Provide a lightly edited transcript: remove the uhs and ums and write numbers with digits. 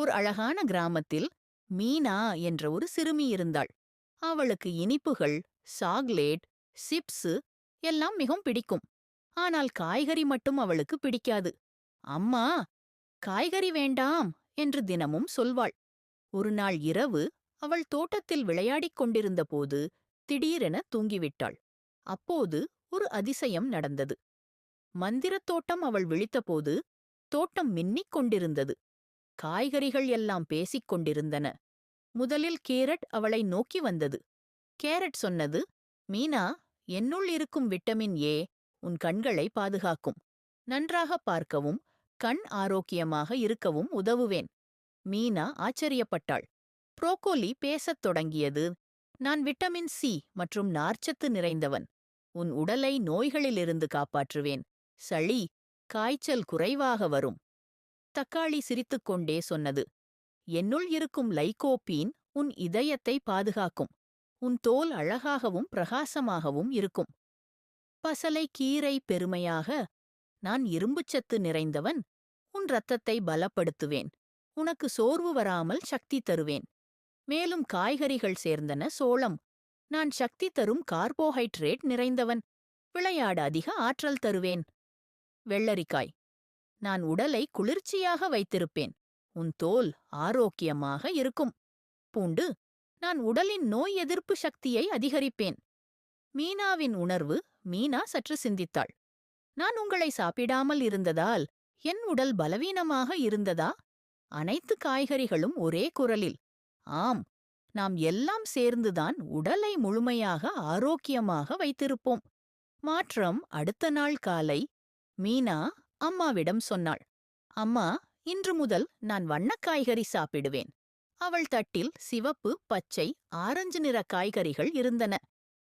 ஒரு அழகான கிராமத்தில் மீனா என்ற ஒரு சிறுமி இருந்தாள். அவளுக்கு இனிப்புகள், சாக்லேட், சிப்ஸு எல்லாம் மிகவும் பிடிக்கும். ஆனால் காய்கறி மட்டும் அவளுக்கு பிடிக்காது. அம்மா, காய்கறி வேண்டாம் என்று தினமும் சொல்வாள். ஒரு நாள் இரவு அவள் தோட்டத்தில் விளையாடிக் கொண்டிருந்தபோது திடீரென தூங்கிவிட்டாள். அப்போது ஒரு அதிசயம் நடந்தது. மந்திரத் தோட்டம் அவள் விழித்தபோது தோட்டம் மின்னிக் கொண்டிருந்தது. காய்கறிகள் எல்லாம் பேசிக் கொண்டிருந்தன. முதலில் கேரட் அவளை நோக்கி வந்தது. கேரட் சொன்னது, மீனா, என்னுள் இருக்கும் விட்டமின் ஏ உன் கண்களை பாதுகாக்கும். நன்றாக பார்க்கவும் கண் ஆரோக்கியமாக இருக்கவும் உதவுவேன். மீனா ஆச்சரியப்பட்டாள். புரோக்கோலி பேசத் தொடங்கியது. நான் விட்டமின் சி மற்றும் நார்ச்சத்து நிறைந்தவன். உன் உடலை நோய்களிலிருந்து காப்பாற்றுவேன். சளி, காய்ச்சல் குறைவாக வரும். தக்காளி சிரித்துக்கொண்டே சொன்னது, என்னுள் இருக்கும் லைகோபீன் உன் இதயத்தை பாதுகாக்கும். உன் தோல் அழகாகவும் பிரகாசமாகவும் இருக்கும். பசலை கீரை பெருமையாக, நான் இரும்புச்சத்து நிறைந்தவன். உன் இரத்தத்தை பலப்படுத்துவேன். உனக்கு சோர்வு வராமல் சக்தி தருவேன். மேலும் காய்கறிகள் சேர்ந்தன சோளம். நான் சக்தி தரும் கார்போஹைட்ரேட் நிறைந்தவன். விளையாட அதிக ஆற்றல் தருவேன். வெள்ளரிக்காய், நான் உடலை குளிர்ச்சியாக வைத்திருப்பேன். உன் தோல் ஆரோக்கியமாக இருக்கும். பூண்டு, நான் உடலின் நோய் எதிர்ப்பு சக்தியை அதிகரிப்பேன். மீனாவின் உணர்வு. மீனா சற்று சிந்தித்தாள். நான் உங்களை சாப்பிடாமல் இருந்ததால் என் உடல் பலவீனமாக இருந்ததா? அனைத்து காய்கறிகளும் ஒரே குரலில், ஆம், நாம் எல்லாம் சேர்ந்துதான் உடலை முழுமையாக ஆரோக்கியமாக வைத்திருப்போம். மாற்றம். அடுத்த நாள் காலை மீனா அம்மாவிடம் சொன்னாள். அம்மா, இன்று முதல் நான் வண்ணக் காய்கறி சாப்பிடுவேன். அவள் தட்டில் சிவப்பு, பச்சை, ஆரஞ்சு நிற காய்கறிகள் இருந்தன.